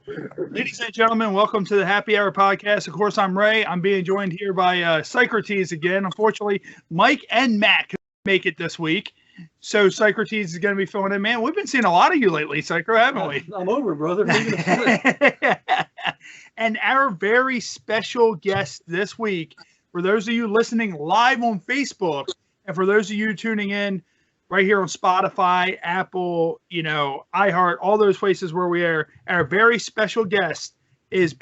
Ladies and gentlemen, welcome to the Happy Hour podcast. Of course, I'm Ray. I'm being joined here by Socrates again. Unfortunately, Mike and Matt couldn't make it this week, so Socrates is going to be filling in. Man, we've been seeing a lot of you lately, Psycho, haven't we? I'm over, brother. And our very special guest this week, for those of you listening live on Facebook, and for those of you tuning in right here on Spotify, Apple, iHeart, all those places where we are, our very special guest is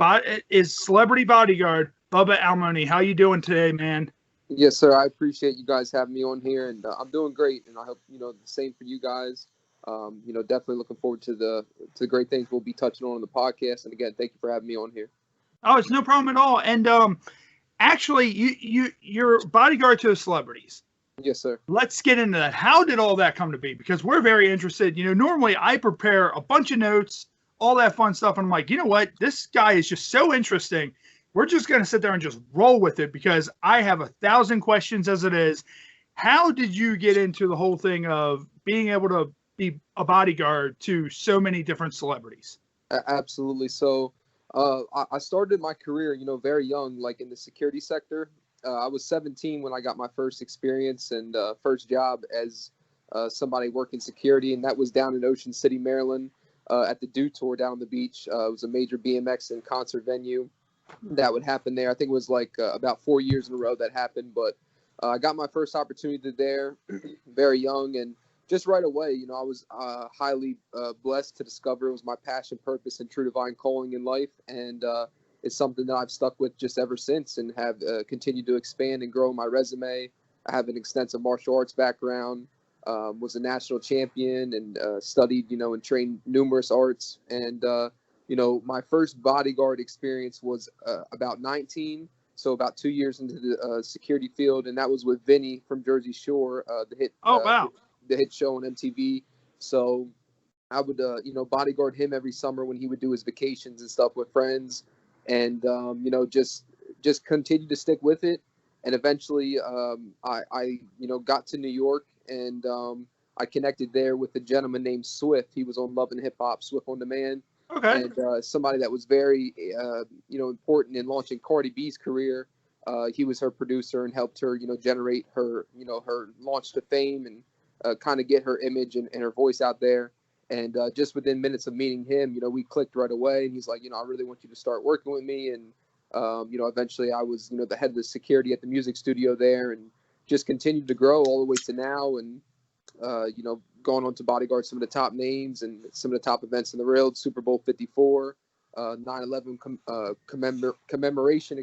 celebrity bodyguard Bubba Almony. How you doing today, man? Yes, sir. I appreciate you guys having me on here, and I'm doing great. And I hope the same for you guys. Definitely looking forward to the great things we'll be touching on the podcast. And again, thank you for having me on here. Oh, it's no problem at all. And actually, you're bodyguard to the celebrities. Yes, sir. Let's get into that. How did all that come to be? Because we're very interested. Normally I prepare a bunch of notes, all that fun stuff. And I'm like, you know what? This guy is just so interesting. We're just going to sit there and just roll with it because I have 1,000 questions as it is. How did you get into the whole thing of being able to be a bodyguard to so many different celebrities? Absolutely. So I started my career, very young, like in the security sector. I was 17 when I got my first experience and first job as somebody working security, and that was down in Ocean City, Maryland, at the Dew Tour down on the beach. It was a major BMX and concert venue that would happen there. I think it was like about 4 years in a row that happened, but I got my first opportunity there very young, and just right away, I was highly blessed to discover it was my passion, purpose, and true divine calling in life, and it's something that I've stuck with just ever since and have continued to expand and grow my resume. I have an extensive martial arts background, was a national champion, and studied, and trained numerous arts. And, my first bodyguard experience was about 19, so about 2 years into the security field, and that was with Vinny from Jersey Shore, the hit. Oh, wow. The hit show on MTV. So I would, bodyguard him every summer when he would do his vacations and stuff with friends. And just continue to stick with it, and eventually I got to New York, and I connected there with a gentleman named Swift. He was on Love and Hip Hop, Swift on Demand, okay, and somebody that was very important in launching Cardi B's career. He was her producer and helped her generate her her launch to fame and kind of get her image and her voice out there. And just within minutes of meeting him, we clicked right away. And he's like, I really want you to start working with me. And, eventually I was, the head of the security at the music studio there, and just continued to grow all the way to now. And, going on to bodyguard some of the top names and some of the top events in the world, Super Bowl 54, 9/11 commemoration,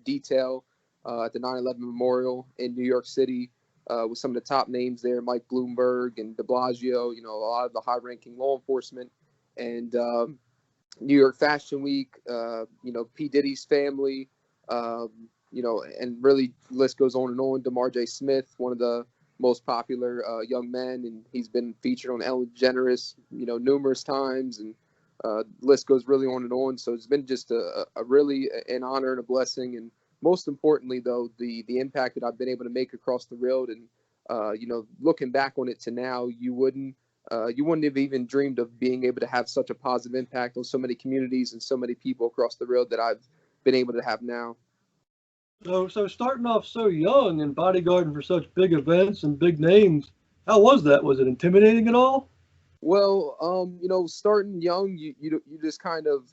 detail at the 9/11 memorial in New York City. With some of the top names there, Mike Bloomberg and de Blasio, a lot of the high-ranking law enforcement, and New York Fashion Week, P. Diddy's family, and really the list goes on and on. DeMar J. Smith, one of the most popular young men, and he's been featured on Ellen DeGeneres, numerous times, and the list goes really on and on. So it's been just a really an honor and a blessing, and most importantly, though, the impact that I've been able to make across the road, and looking back on it to now, you wouldn't have even dreamed of being able to have such a positive impact on so many communities and so many people across the road that I've been able to have now. So starting off so young and bodyguarding for such big events and big names, how was that? Was it intimidating at all? Well, starting young, you just kind of,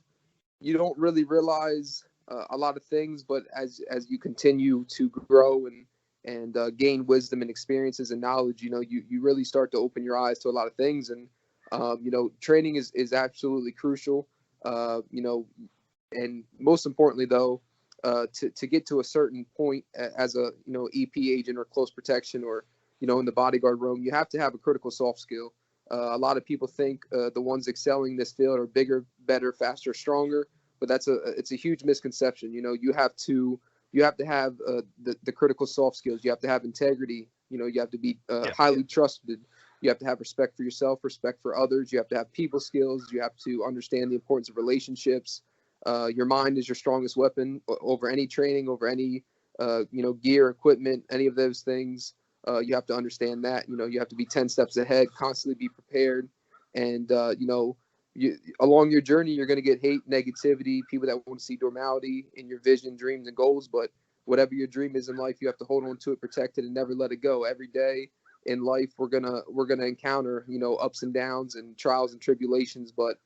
you don't really realize a lot of things, but as you continue to grow and gain wisdom and experiences and knowledge, you really start to open your eyes to a lot of things. And training is absolutely crucial. And most importantly, though, to get to a certain point as a EP agent or close protection or in the bodyguard room, you have to have a critical soft skill. A lot of people think the ones excelling in this field are bigger, better, faster, stronger. But it's a huge misconception. You have to have the critical soft skills. You have to have integrity. You have to be highly trusted. You have to have respect for yourself, respect for others. You have to have people skills. You have to understand the importance of relationships. Your mind is your strongest weapon over any training, over any gear, equipment, any of those things. You have to understand that. You have to be 10 steps ahead, constantly be prepared, and along your journey, you're going to get hate, negativity, people that want to see normality in your vision, dreams, and goals. But whatever your dream is in life, you have to hold on to it, protect it, and never let it go. Every day in life, we're gonna encounter, ups and downs and trials and tribulations. But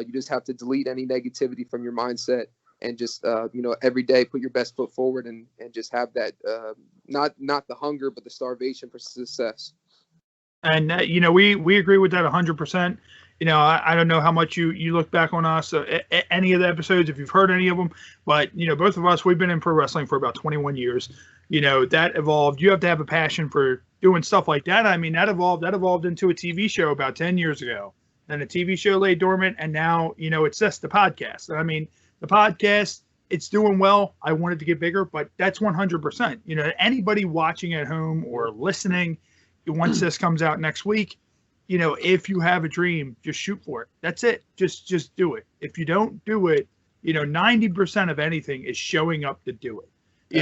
you just have to delete any negativity from your mindset and just every day put your best foot forward and just have that not the hunger but the starvation for success. And we agree with that 100%. I don't know how much you look back on us, any of the episodes, if you've heard any of them, but both of us, we've been in pro wrestling for about 21 years. That evolved. You have to have a passion for doing stuff like that. I mean, that evolved into a TV show about 10 years ago. Then a TV show lay dormant, and now it's just the podcast. I mean, the podcast, it's doing well. I want it to get bigger, but that's 100%. Anybody watching at home or listening, once this comes out next week, if you have a dream, just shoot for it. That's it. Just do it. If you don't do it, 90% of anything is showing up to do it.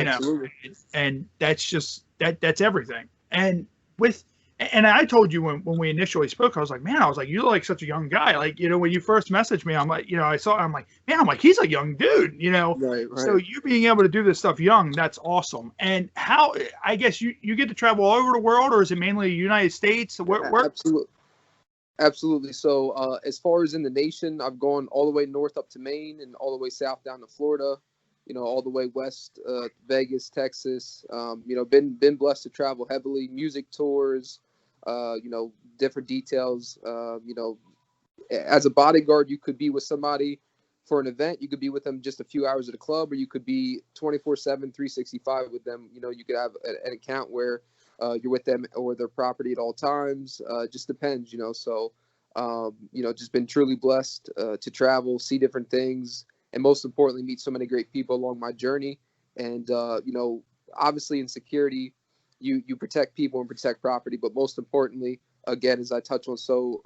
Absolutely. And that's just that's everything. And I told you when we initially spoke, I was like, you look like such a young guy. Like, when you first messaged me, I'm like, he's a young dude, Right. So you being able to do this stuff young, that's awesome. And how, I guess you get to travel all over the world, or is it mainly the United States? Where? Absolutely. So as far as in the nation, I've gone all the way north up to Maine and all the way south down to Florida, all the way west, Vegas, Texas, been blessed to travel heavily, music tours, different details. As a bodyguard, you could be with somebody for an event. You could be with them just a few hours at a club, or you could be 24/7, 365 with them. You could have an account where you're with them or their property at all times. Just depends, So, just been truly blessed to travel, see different things, and most importantly, meet so many great people along my journey. And, obviously in security, you protect people and protect property, but most importantly, again, as I touch on so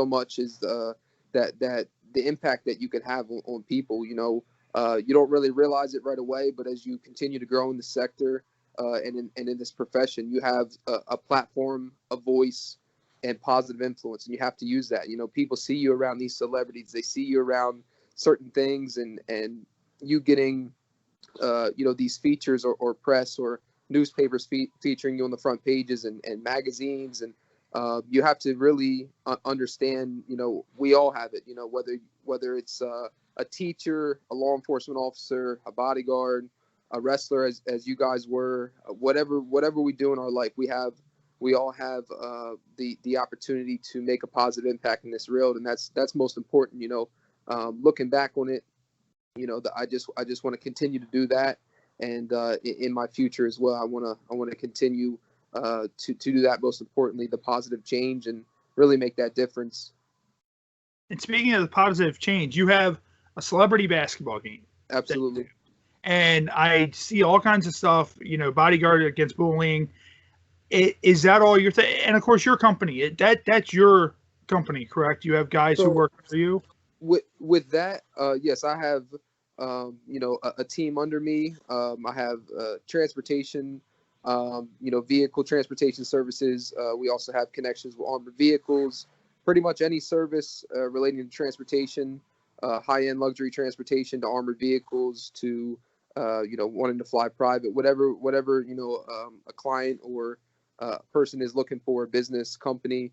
much, is that the impact that you can have on people. You don't really realize it right away, but as you continue to grow in the sector and in this profession, you have a platform, a voice, and positive influence, and you have to use that. People see you around these celebrities, they see you around certain things, and you getting these features or press or newspapers featuring you on the front pages and magazines, and you have to really understand, we all have it, whether it's a teacher, a law enforcement officer, a bodyguard, a wrestler, as you guys were, whatever we do in our life, we all have the opportunity to make a positive impact in this world, and that's most important. Looking back on it, I just want to continue to do that, and in my future as well, I want to continue to do that. Most importantly, the positive change, and really make that difference. And speaking of the positive change, you have a celebrity basketball game. Absolutely. And I see all kinds of stuff, bodyguard against bullying. Is that all your thing? And of course, your company, that's your company, correct? You have guys who work for you? With that, yes, I have, a team under me. I have transportation, vehicle transportation services. We also have connections with armored vehicles, pretty much any service relating to transportation, high-end luxury transportation to armored vehicles to, wanting to fly private, whatever, a client or a person is looking for, a business company,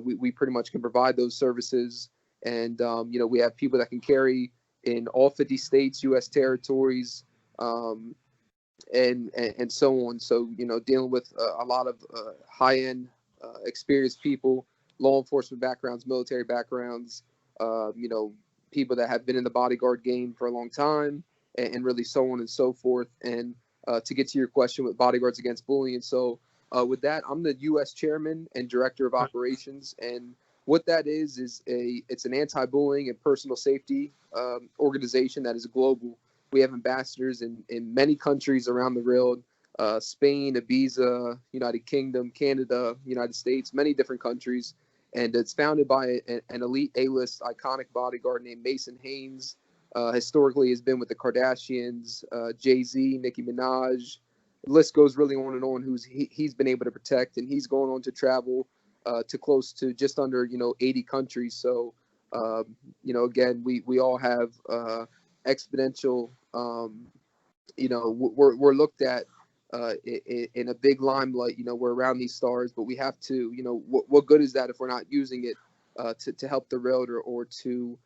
we pretty much can provide those services. And, we have people that can carry in all 50 states, U.S. territories, and so on. So, dealing with a lot of high-end, experienced people, law enforcement backgrounds, military backgrounds, people that have been in the bodyguard game for a long time, and really so on and so forth. And to get to your question with Bodyguards Against Bullying, so with that, I'm the U.S. chairman and director of operations, and what that is it's an anti-bullying and personal safety organization that is global. We have ambassadors in many countries around the world, Spain, Ibiza, United Kingdom, Canada, United States, many different countries. And it's founded by an elite A-list iconic bodyguard named Mason Haynes. Historically has been with the Kardashians, Jay-Z, Nicki Minaj. The list goes really on and on he's been able to protect, and he's going on to travel to close to just under 80 countries. So Again, we all have exponential. We're looked at in a big limelight. We're around these stars, but we have to. What good is that if we're not using it to help the road or to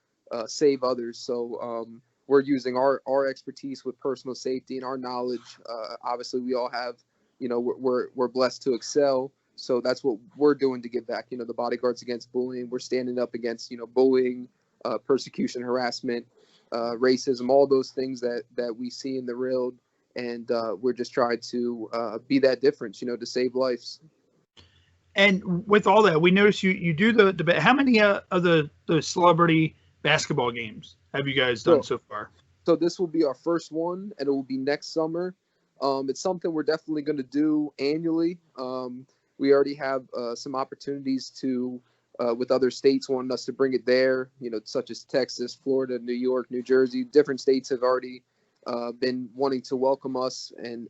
save others? So we're using our expertise with personal safety and our knowledge. Obviously, we all have. We're blessed to excel. So that's what we're doing to give back. The Bodyguards Against Bullying. We're standing up against bullying, persecution, harassment, racism, all those things that we see in the real, and we're just trying to be that difference, to save lives. And with all that, we notice you do the how many of the celebrity basketball games have you guys done so far? So this will be our first one, and it will be next summer. It's something we're definitely going to do annually. We already have some opportunities to, with other states wanting us to bring it there, such as Texas, Florida, New York, New Jersey. Different states have already been wanting to welcome us and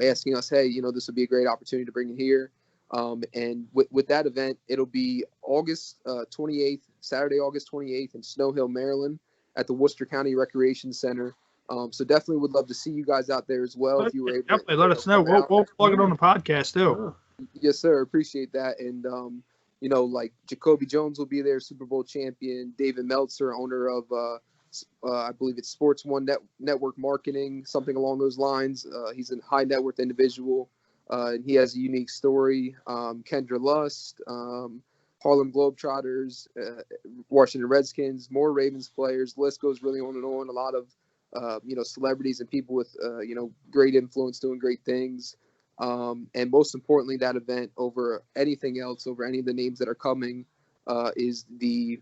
asking us, hey, this would be a great opportunity to bring it here. And with that event, it'll be August 28th, Saturday, August 28th in Snow Hill, Maryland, at the Worcester County Recreation Center. So definitely would love to see you guys out there as well. If you were able definitely let us know. We'll plug it on the podcast too. Yes, sir. Appreciate that. And like Jacoby Jones will be there, Super Bowl champion. David Meltzer, owner of I believe it's Sports One Network Marketing, something along those lines. He's a high net worth individual, and he has a unique story. Kendra Lust, Harlem Globetrotters, Washington Redskins, more Ravens players. The list goes really on and on. A lot of celebrities and people with great influence doing great things. And most importantly, that event over anything else, over any of the names that are coming, is the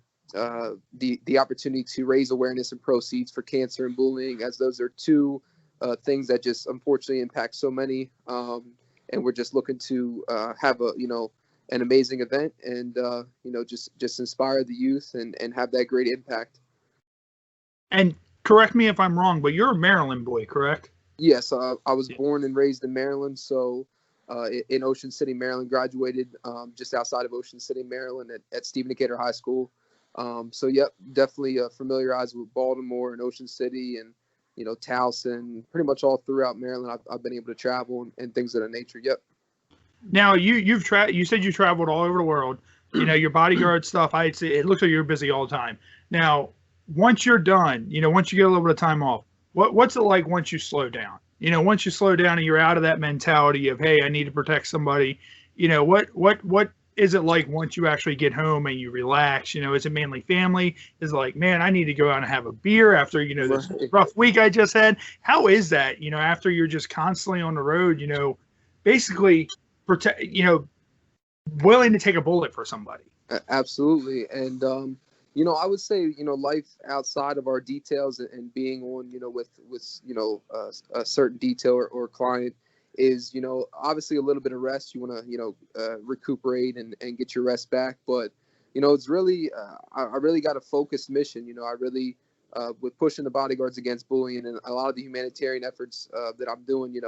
opportunity to raise awareness and proceeds for cancer and bullying, as those are two things that just unfortunately impact so many. And we're just looking to have an amazing event and just inspire the youth and have that great impact. And correct me if I'm wrong, but you're a Maryland boy, correct? Yes, I was born and raised in Maryland, so in Ocean City, Maryland. Graduated just outside of Ocean City, Maryland, at Stephen Decatur High School. So, yep, definitely familiarized with Baltimore and Ocean City and, Towson, pretty much all throughout Maryland. I've been able to travel and things of that nature. Yep. Now, you said you traveled all over the world. Your bodyguard stuff, I'd say it looks like you're busy all the time. Now, once you're done, once you get a little bit of time off, what's it like once you slow down? Once you slow down and you're out of that mentality of, hey, I need to protect somebody, what is it like once you actually get home and you relax? Is it mainly family? Is it like, man, I need to go out and have a beer after, this rough week I just had? How is that, after you're just constantly on the road, basically protect, willing to take a bullet for somebody? Absolutely. And, I would say, life outside of our details and being on, with a certain detail or client is, obviously a little bit of rest. You want to, recuperate and get your rest back. But, it's really, I really got a focused mission. I really, with pushing the Bodyguards Against Bullying and a lot of the humanitarian efforts that I'm doing,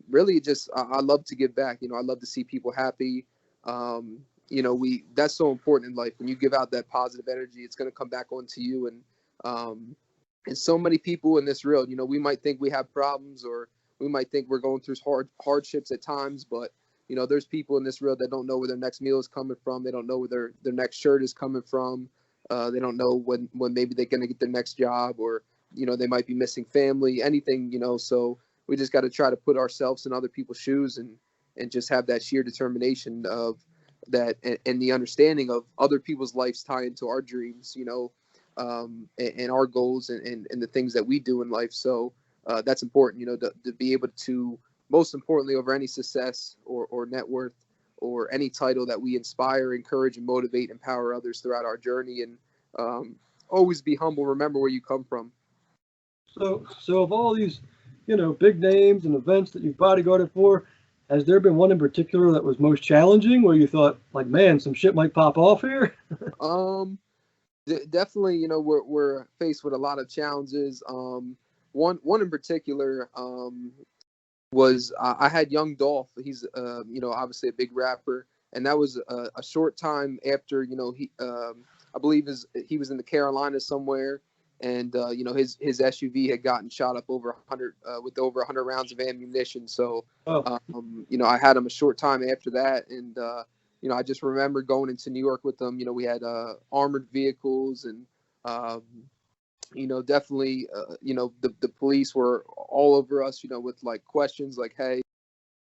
really just, I love to give back. I love to see people happy. That's so important in life. When you give out that positive energy, it's going to come back onto you. And so many people in this world, we might think we have problems or we might think we're going through hardships at times, but there's people in this world that don't know where their next meal is coming from. They don't know where their next shirt is coming from. They don't know when maybe they're going to get their next job, or, they might be missing family, anything, so we just got to try to put ourselves in other people's shoes and just have that sheer determination of that and the understanding of other people's lives tie into our dreams, and our goals and the things that we do in life. So that's important, to be able to, most importantly, over any success or net worth or any title, that we inspire, encourage, and motivate, empower others throughout our journey, and always be humble. Remember where you come from. So of all these, big names and events that you've bodyguarded for, has there been one in particular that was most challenging, where you thought, like, man, some shit might pop off here? Definitely, we're faced with a lot of challenges. One in particular was I had Young Dolph. He's obviously a big rapper, and that was a short time after I believe he was in the Carolinas somewhere, and you know, his SUV had gotten shot up over 100 with over 100 rounds of ammunition. So you know, I had him a short time after that, and you know, I just remember going into New York with them. You know, we had armored vehicles, and you know, definitely you know, the police were all over us, you know, with like questions like, hey,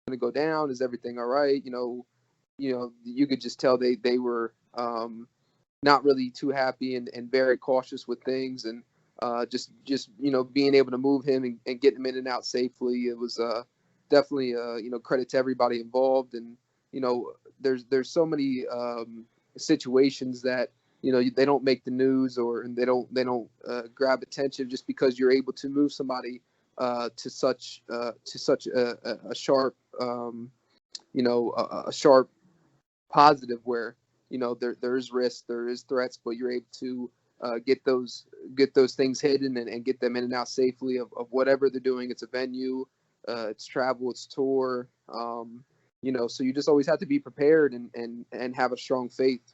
going to go down, is everything all right? You know, you could just tell they were not really too happy, and very cautious with things, and just you know, being able to move him and get him in and out safely. It was definitely you know, credit to everybody involved. And you know, there's so many situations that, you know, they don't make the news, or they don't grab attention just because you're able to move somebody to such a sharp you know, a sharp positive, where, you know, there is risk, there is threats, but you're able to get those things hidden, and get them in and out safely of whatever they're doing. It's a venue, it's travel, it's tour, you know, so you just always have to be prepared, and have a strong faith.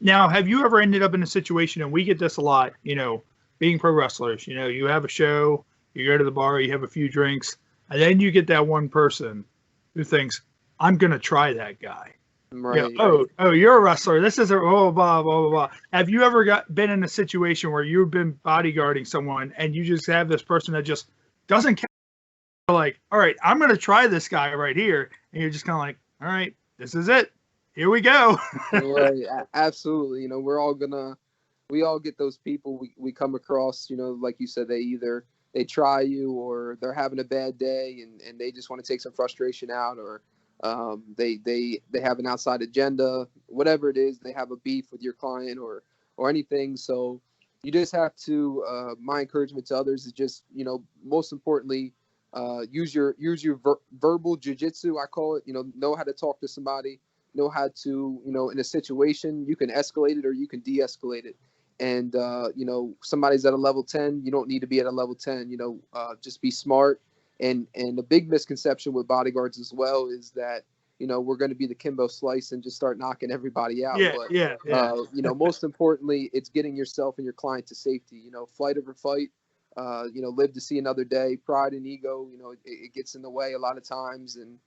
Now, have you ever ended up in a situation, and we get this a lot, you know, being pro wrestlers, you know, you have a show, you go to the bar, you have a few drinks, and then you get that one person who thinks, I'm going to try that guy. Right. You know, oh, you're a wrestler. This is blah, blah, blah, blah. Have you ever been in a situation where you've been bodyguarding someone, and you just have this person that just doesn't care? Like, all right, I'm going to try this guy right here. And you're just kind of like, all right, this is it. Here we go. Right. Absolutely. You know, we all get those people we come across, you know, like you said, they try you, or they're having a bad day, and they just want to take some frustration out, or they have an outside agenda, whatever it is. They have a beef with your client, or anything. So you just have to, my encouragement to others is just, you know, most importantly, use your verbal jujitsu, I call it. You know how to talk to somebody, know how to, you know, in a situation, you can escalate it or you can de-escalate it. And you know, somebody's at a level 10, you don't need to be at a level 10. You know, just be smart. And a big misconception with bodyguards as well is that, you know, we're going to be the Kimbo Slice and just start knocking everybody out. Yeah. You know, most importantly, it's getting yourself and your client to safety. You know, flight over fight. You know, live to see another day. Pride and ego, you know, it gets in the way a lot of times. And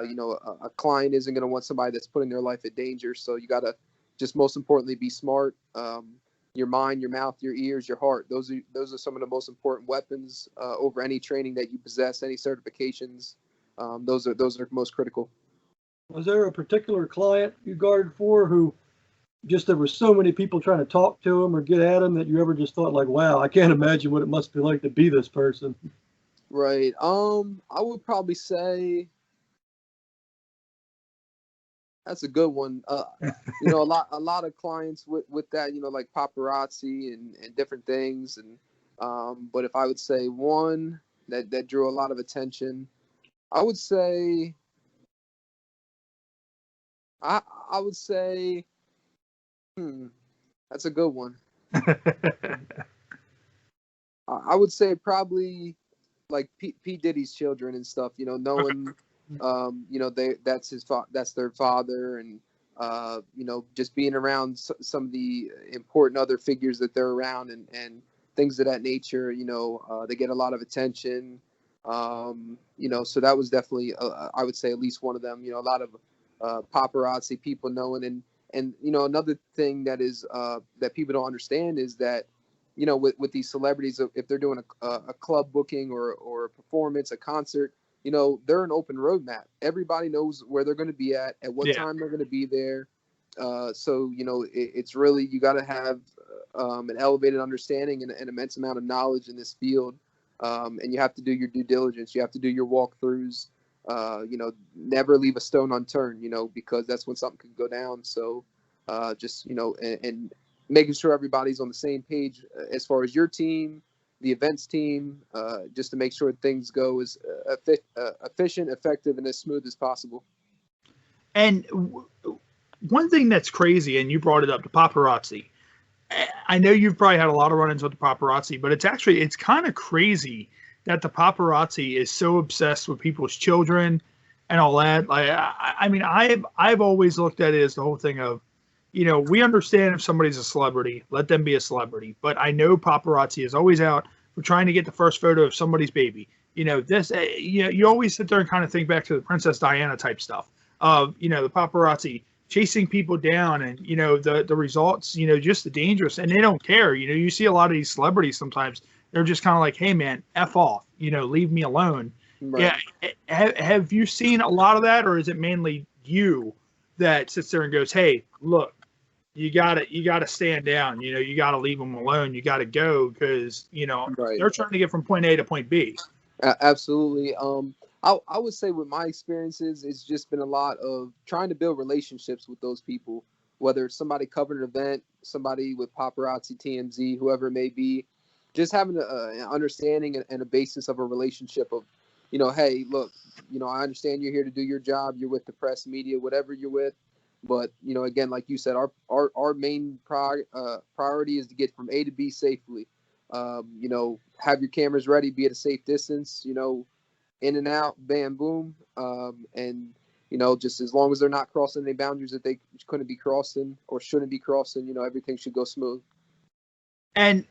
you know, a client isn't going to want somebody that's putting their life at danger. So you got to just, most importantly, be smart. Your mind, your mouth, your ears, your heart. Those are some of the most important weapons over any training that you possess, any certifications. Those are most critical. Was there a particular client you guarded for who just, there were so many people trying to talk to him or get at him that you ever just thought like, wow, I can't imagine what it must be like to be this person? Right. I would probably say that's a good one. You know, a lot of clients with that, you know, like paparazzi and different things. And but if I would say one that drew a lot of attention, I would say that's a good one. I would say probably like P. Diddy's children and stuff, you know, knowing you know, that's their father, and you know, just being around some of the important other figures that they're around, and things of that nature. You know, they get a lot of attention. You know, so that was definitely I would say at least one of them. You know, a lot of paparazzi, people knowing, and you know, another thing that is that people don't understand is that, you know, with these celebrities, if they're doing a club booking or a performance, a concert, you know, they're an open roadmap. Everybody knows where they're going to be at what time they're going to be there. So, you know, it's really, you got to have an elevated understanding and an immense amount of knowledge in this field. And you have to do your due diligence. You have to do your walkthroughs. You know, never leave a stone unturned, you know, because that's when something could go down. So just, you know, and making sure everybody's on the same page as far as your team, the events team, just to make sure things go as efficient, effective, and as smooth as possible. And one thing that's crazy, and you brought it up, the paparazzi. I know you've probably had a lot of run-ins with the paparazzi, but it's kind of crazy that the paparazzi is so obsessed with people's children and all that. Like, I mean, I've always looked at it as the whole thing of, we understand if somebody's a celebrity, let them be a celebrity. But I know paparazzi is always out for trying to get the first photo of somebody's baby. You always sit there and kind of think back to the Princess Diana type stuff of, the paparazzi chasing people down and, the results, just the dangerous, and they don't care. You see a lot of these celebrities sometimes, they're just kind of like, hey man, F off, leave me alone. Right. Yeah. Have you seen a lot of that, or is it mainly you that sits there and goes, hey, look, you gotta stand down, you gotta leave them alone. You gotta go because, Right. they're trying to get from point A to point B. Absolutely. I would say with my experiences, it's just been a lot of trying to build relationships with those people, whether it's somebody covering an event, somebody with paparazzi, TMZ, whoever it may be, just having an understanding and a basis of a relationship of, hey, look, I understand you're here to do your job. You're with the press, media, whatever you're with. But, again, like you said, our main priority is to get from A to B safely. Have your cameras ready, be at a safe distance, in and out, bam, boom. And, just as long as they're not crossing any boundaries that they couldn't be crossing or shouldn't be crossing, everything should go smooth. And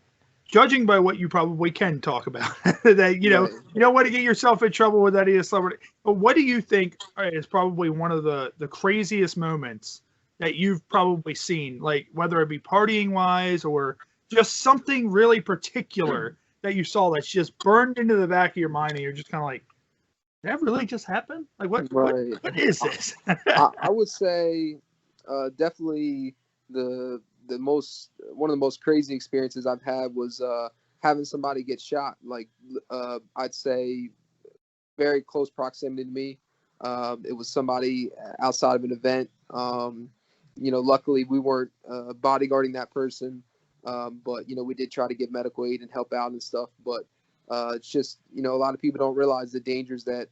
judging by what you probably can talk about, that, you don't want to get yourself in trouble with any celebrity. But what do you think is probably one of the craziest moments that you've probably seen, like whether it be partying wise or just something really particular that you saw that's just burned into the back of your mind and you're just kind of like, did that really just happen? Like what is this? I would say definitely one of the most crazy experiences I've had was having somebody get shot. Like I'd say very close proximity to me. It was somebody outside of an event. Luckily we weren't bodyguarding that person. But we did try to give medical aid and help out and stuff. But it's just, a lot of people don't realize the dangers that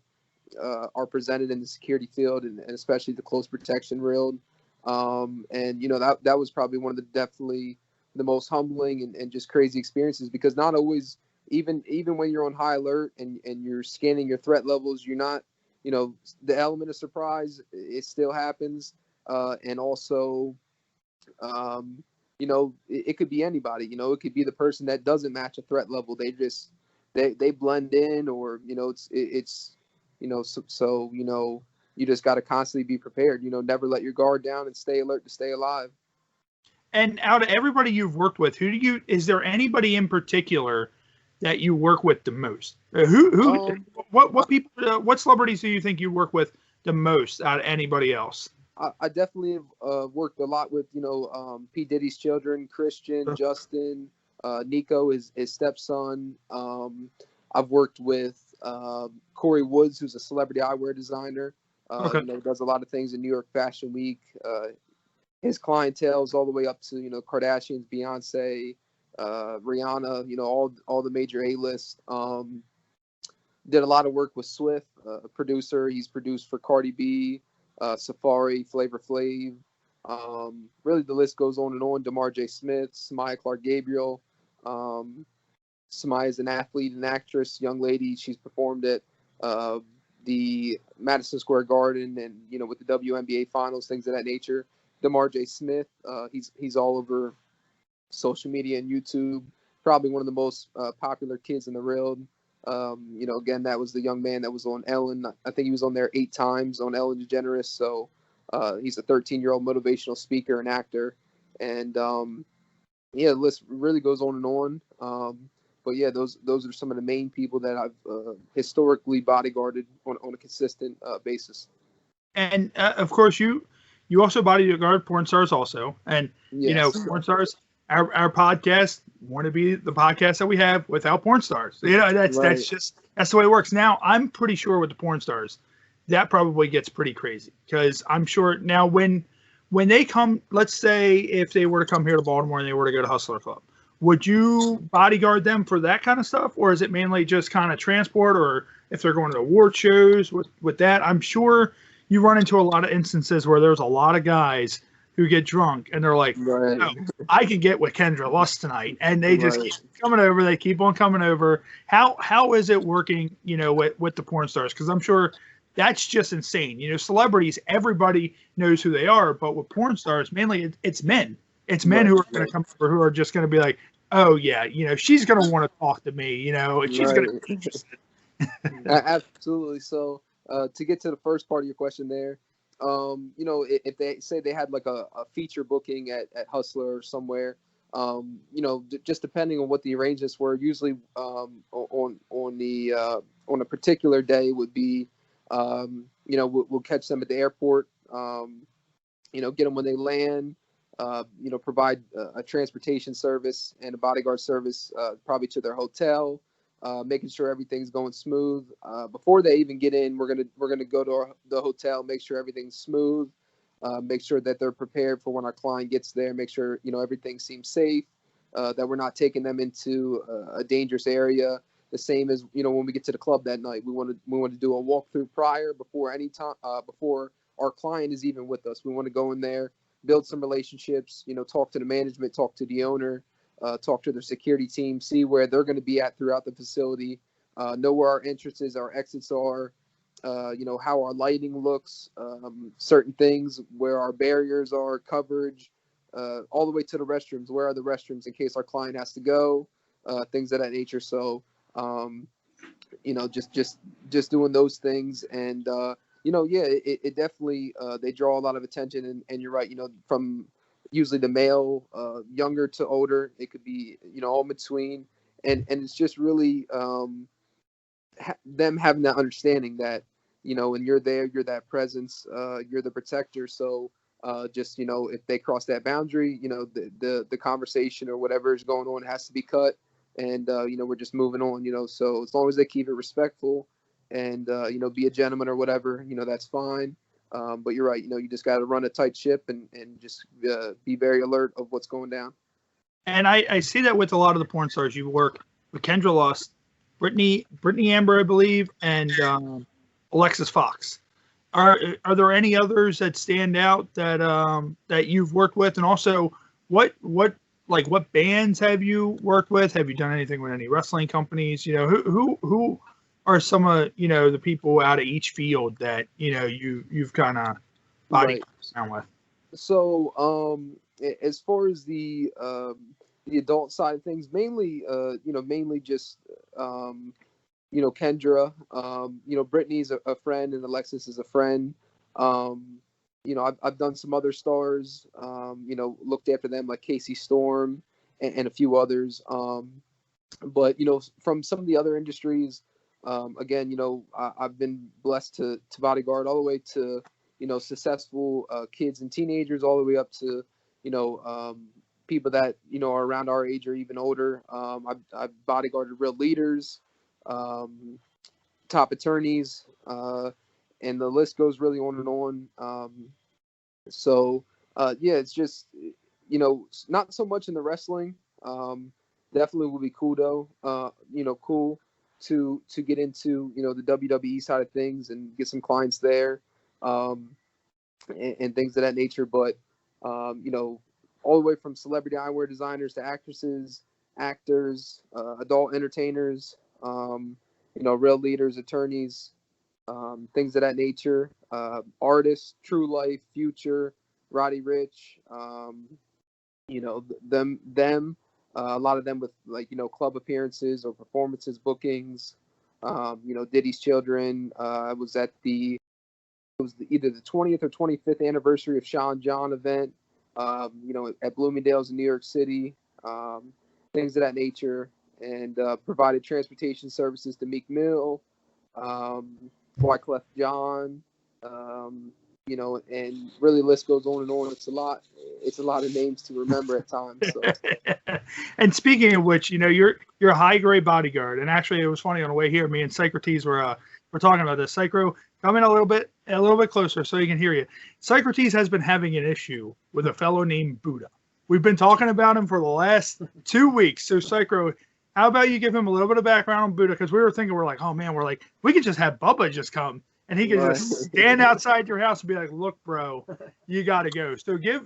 are presented in the security field and especially the close protection field. And that was probably one of definitely the most humbling and just crazy experiences, because not always, even when you're on high alert and you're scanning your threat levels, you're not, the element of surprise, it still happens. And also, it could be anybody, it could be the person that doesn't match a threat level. They blend in, or, so you just got to constantly be prepared, never let your guard down and stay alert to stay alive. And out of everybody you've worked with, is there anybody in particular that you work with the most? What people, what celebrities do you think you work with the most out of anybody else? I definitely have worked a lot with, P. Diddy's children, Christian, Justin, Nico, his stepson. I've worked with Corey Woods, who's a celebrity eyewear designer. Does a lot of things in New York Fashion Week. His clientele is all the way up to, Kardashians, Beyonce, Rihanna, all the major A-list. Did a lot of work with Swift, a producer. He's produced for Cardi B, Safari, Flavor Flav. Really, the list goes on and on. DeMar J. Smith, Samaya Clark Gabriel. Samaya is an athlete and actress, young lady. She's performed at the Madison Square Garden and, with the WNBA finals, things of that nature. DeMar J. Smith, he's all over social media and YouTube. Probably one of the most popular kids in the world. Again, that was the young man that was on Ellen. I think he was on there 8 times on Ellen DeGeneres. So he's a 13-year-old motivational speaker and actor. And the list really goes on and on. But yeah, those are some of the main people that I've historically bodyguarded on a consistent basis. And of course, you also bodyguard porn stars also. And yes. Porn stars. Our podcast want to be the podcast that we have without porn stars. That's the way it works. Now, I'm pretty sure with the porn stars, that probably gets pretty crazy, because I'm sure now when they come, let's say if they were to come here to Baltimore and they were to go to Hustler Club, would you bodyguard them for that kind of stuff, or is it mainly just kind of transport, or if they're going to award shows with that? I'm sure you run into a lot of instances where there's a lot of guys who get drunk and they're like, right. Oh, I can get with Kendra Lust tonight, and they just keep coming over. They keep on coming over. How is it working, with the porn stars? Because I'm sure that's just insane. You know, celebrities, everybody knows who they are, but with porn stars, mainly it's men. It's men who are going to come over who are just going to be like, oh yeah, you know, she's going to want to talk to me, you know, and she's going to be interested. Absolutely. So to get to the first part of your question there, you know, if they say they had like a feature booking at Hustler or somewhere, you know, just depending on what the arrangements were, usually on a particular day would be, you know, we'll catch them at the airport, you know, get them when they land, you know, provide a transportation service and a bodyguard service, probably to their hotel, making sure everything's going smooth. Before they even get in, we're gonna go to the hotel, make sure everything's smooth, make sure that they're prepared for when our client gets there, make sure, you know, everything seems safe, that we're not taking them into a dangerous area. The same as, you know, when we get to the club that night, we want to do a walkthrough prior, before any time, before our client is even with us. We want to go in there, build some relationships, you know, talk to the management, talk to the owner, talk to their security team, see where they're going to be at throughout the facility, know where our entrances, our exits are, you know, how our lighting looks, certain things, where our barriers are, coverage, all the way to the restrooms. Where are the restrooms in case our client has to go, things of that nature. So, you know, just doing those things. And, you know, yeah, it definitely, they draw a lot of attention, and you're right, you know, from usually the male, younger to older, it could be, you know, all in between. And it's just really, them having that understanding that, you know, when you're there, you're that presence, you're the protector. So, just, you know, if they cross that boundary, you know, the conversation or whatever is going on has to be cut. And, you know, we're just moving on, you know, so as long as they keep it respectful and, you know, be a gentleman or whatever, you know, that's fine. But you're right, you know, you just got to run a tight ship and just be very alert of what's going down. And I see that with a lot of the porn stars you work with. Kendra Lust, Brittany Amber, I believe, and Alexis Fox. Are there any others that stand out that that you've worked with? And also, what bands have you worked with? Have you done anything with any wrestling companies? You know, who are some of, you know, the people out of each field that, you know, you've kind of body around with? So, as far as the adult side of things, mainly, you know, mainly just, you know, Kendra, you know, Brittany's a friend and Alexis is a friend. You know, I've done some other stars, you know, looked after them, like Casey Storm and a few others. But, you know, from some of the other industries, again, you know, I've been blessed to bodyguard all the way to, you know, successful kids and teenagers, all the way up to, you know, people that, you know, are around our age or even older. I've bodyguarded real leaders, top attorneys, and the list goes really on and on. So, yeah, it's just, you know, not so much in the wrestling. Definitely would be cool though. You know, cool to get into, you know, the WWE side of things and get some clients there, and things of that nature. But, you know, all the way from celebrity eyewear designers to actresses, actors, adult entertainers, you know, real leaders, attorneys, things of that nature, artists, True Life, Future, Roddy Rich, you know, them, a lot of them with, like, you know, club appearances or performances, bookings, you know, Diddy's Children. I was at either the 20th or 25th anniversary of Sean John event, you know, at Bloomingdale's in New York City, things of that nature, and provided transportation services to Meek Mill, Wyclef John, you know, and really the list goes on and on. It's a lot of names to remember at times. So. And speaking of which, you know, you're a high grade bodyguard, and actually it was funny on the way here, me and Socrates were talking about this. Psycho, come in a little bit closer so you can hear you. Socrates has been having an issue with a fellow named Buddha. We've been talking about him for the last 2 weeks. So Psycho, how about you give him a little bit of background on Buddha? Because we were thinking, we're like, oh man, we could just have Bubba just come and he could just stand outside your house and be like, look, bro, you got to go. So give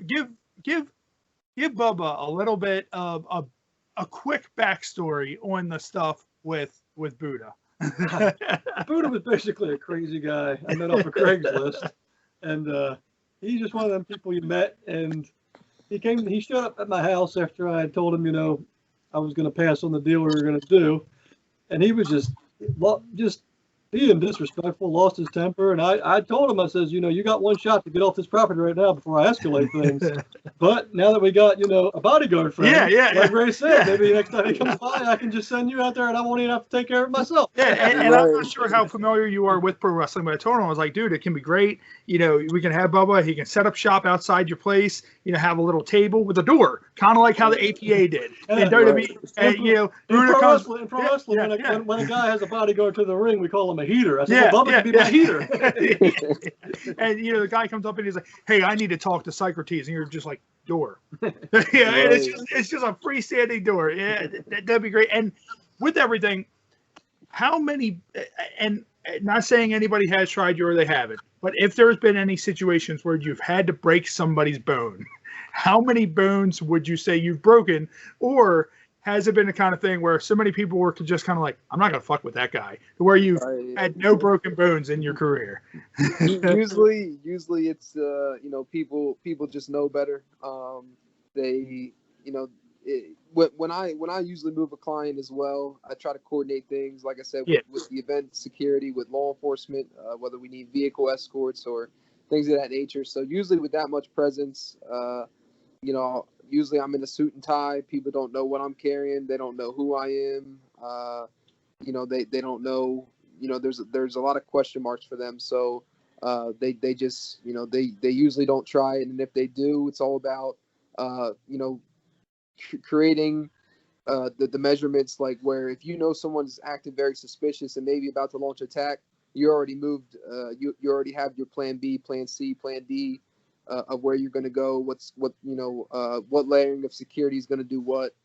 Bubba a little bit of a quick backstory on the stuff with Buddha. Buddha was basically a crazy guy I met off of Craigslist, and he's just one of them people you met. And he showed up at my house after I had told him, I was going to pass on the deal we were going to do, and he was just being disrespectful, lost his temper. And I told him, I says, you got one shot to get off this property right now before I escalate things. But now that we got, a bodyguard friend, like Ray said, maybe next time he comes by, I can just send you out there and I won't even have to take care of it myself. Yeah, and I'm not sure how familiar you are with pro wrestling, but I told him, I was like, dude, it can be great. We can have Bubba. He can set up shop outside your place, have a little table with a door, kind of like how the APA did. And WWE, in pro wrestling, when a guy has a bodyguard to the ring, we call him a heater. I said, well, Bubba can be my heater. And the guy comes up and he's like, hey, I need to talk to Socrates, and you're just like, door. And it's just a freestanding door. Yeah, that'd be great. And with everything, how many, and not saying anybody has tried you or they haven't, but if there's been any situations where you've had to break somebody's bone, how many bones would you say you've broken? Or has it been the kind of thing where so many people were just kind of like, I'm not going to fuck with that guy, where you've had no broken bones in your career? usually it's, people just know better. When I usually move a client as well, I try to coordinate things, like I said, with the event security, with law enforcement, whether we need vehicle escorts or things of that nature. So usually with that much presence, usually I'm in a suit and tie. People don't know what I'm carrying. They don't know who I am. They don't know, there's a lot of question marks for them. So they just, they usually don't try it. And if they do, it's all about, creating the measurements, like where if someone's acting very suspicious and maybe about to launch attack, you already moved, you already have your plan B, plan C, plan D of where you're going to go, what layering of security is going to do what.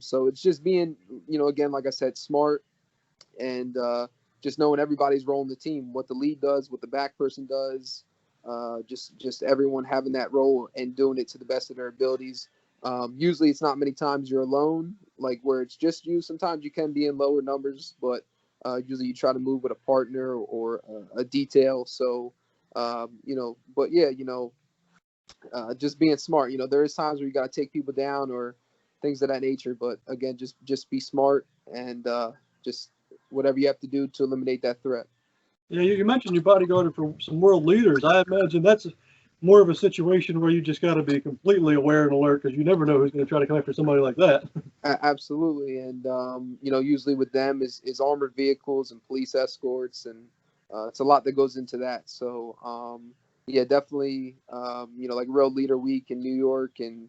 So it's just being, again, like I said, smart, and just knowing everybody's role in the team, what the lead does, what the back person does, just everyone having that role and doing it to the best of their abilities. Usually it's not many times you're alone, like where it's just you. Sometimes you can be in lower numbers, but usually you try to move with a partner or a detail. So, just being smart. There is times where you got to take people down or things of that nature. But again, just be smart and just whatever you have to do to eliminate that threat. Yeah, you mentioned you bodyguarded for some world leaders. I imagine that's more of a situation where you just got to be completely aware and alert, because you never know who's going to try to come after somebody like that. Absolutely. And, usually with them is armored vehicles and police escorts, and it's a lot that goes into that. So, definitely, like World Leader Week in New York and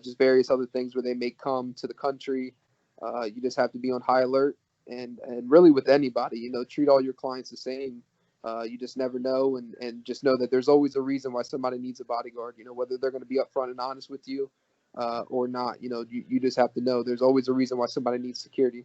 just various other things where they may come to the country. You just have to be on high alert, and really with anybody, treat all your clients the same. You just never know, and just know that there's always a reason why somebody needs a bodyguard, whether they're going to be upfront and honest with you or not. You just have to know there's always a reason why somebody needs security.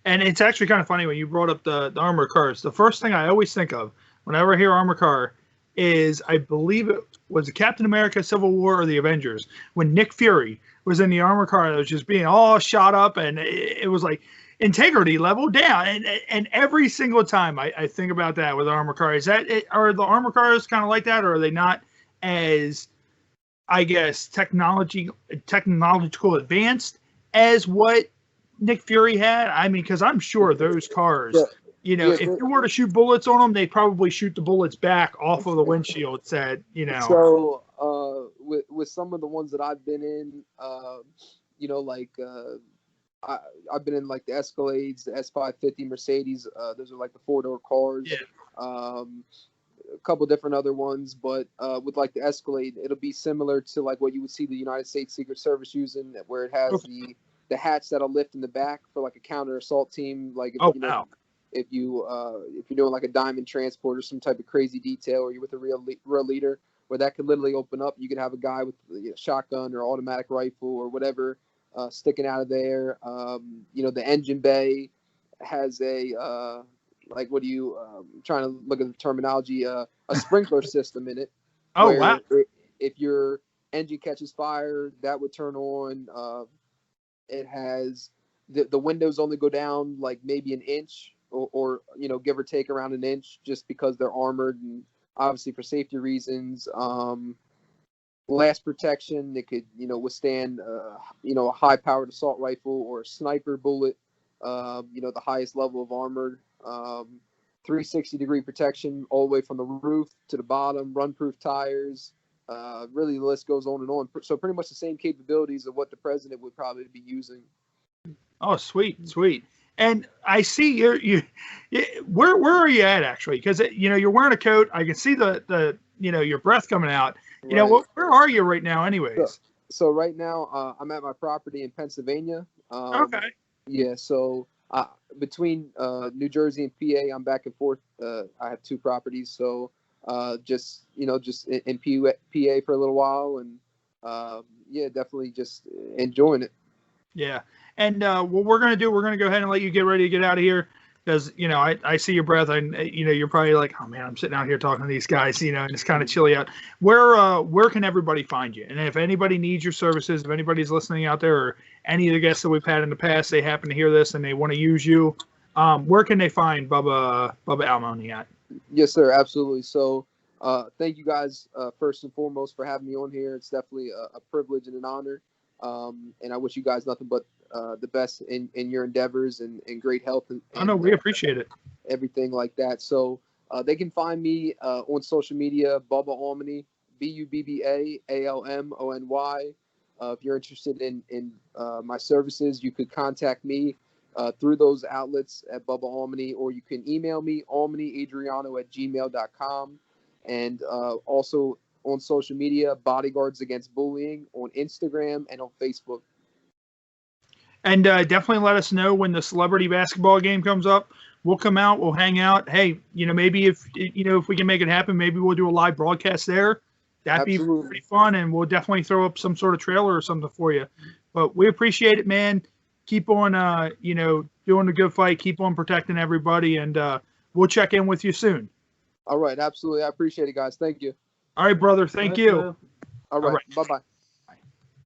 And it's actually kind of funny when you brought up the armored cars. The first thing I always think of whenever I hear armored car is, I believe it was the Captain America Civil War or the Avengers, when Nick Fury was in the armored car that was just being all shot up, and it was like integrity level down, and every single time I think about that with armor cars. Are the armor cars kind of like that, or are they not as, I guess, technological advanced as what Nick Fury had? I mean, because I'm sure those cars, if you were to shoot bullets on them, they'd probably shoot the bullets back off of the windshield. So with some of the ones that I've been in, I've been in like the Escalades, the S550 Mercedes. Those are like the 4-door cars. Yeah. A couple different other ones, but with like the Escalade, it'll be similar to like what you would see the United States Secret Service using, where it has the hatch that'll lift in the back for like a counter assault team. Like if you're doing like a diamond transport or some type of crazy detail, or you're with a real leader, where that could literally open up. You could have a guy with a shotgun or automatic rifle or whatever sticking out of there. The engine bay has a trying to look at the terminology, a sprinkler system in it. Oh, wow. If your engine catches fire, that would turn on. It has the windows only go down like maybe an inch or give or take around an inch, just because they're armored and obviously for safety reasons. Blast protection, they could withstand a high powered assault rifle or a sniper bullet, the highest level of armored. 360-degree protection all the way from the roof to the bottom, run-proof tires. Really, the list goes on and on. So pretty much the same capabilities of what the president would probably be using. Oh, sweet, sweet. And I see where are you at actually? Because you're wearing a coat. I can see the your breath coming out. Right. Where are you right now, anyways? So right now, I'm at my property in Pennsylvania. Okay. Yeah. So between New Jersey and PA, I'm back and forth. I have 2 properties. So just in PA for a little while, and definitely just enjoying it. Yeah. And what we're gonna do, we're gonna go ahead and let you get ready to get out of here, because I see your breath, and you're probably like, oh man, I'm sitting out here talking to these guys, and it's kind of chilly out. Where can everybody find you? And if anybody needs your services, if anybody's listening out there, or any of the guests that we've had in the past, they happen to hear this and they want to use you, where can they find Bubba Almony at? Yes, sir, absolutely. So thank you guys first and foremost for having me on here. It's definitely a privilege and an honor. And I wish you guys nothing but the best in your endeavors and great health. And we appreciate it. Everything like that. So they can find me on social media, Bubba Almony, BUBBA ALMONY. If you're interested in my services, you could contact me through those outlets at Bubba Almony, or you can email me, almonyadriano@gmail.com. And also on social media, Bodyguards Against Bullying on Instagram and on Facebook. And definitely let us know when the celebrity basketball game comes up. We'll come out, we'll hang out. Hey, maybe if we can make it happen, maybe we'll do a live broadcast there. That'd Absolutely. be pretty fun, and we'll definitely throw up some sort of trailer or something for you. But we appreciate it, man. Keep on, doing a good fight. Keep on protecting everybody, and we'll check in with you soon. All right, absolutely. I appreciate it, guys. Thank you. All right, brother. Thank you. All right. Bye-bye.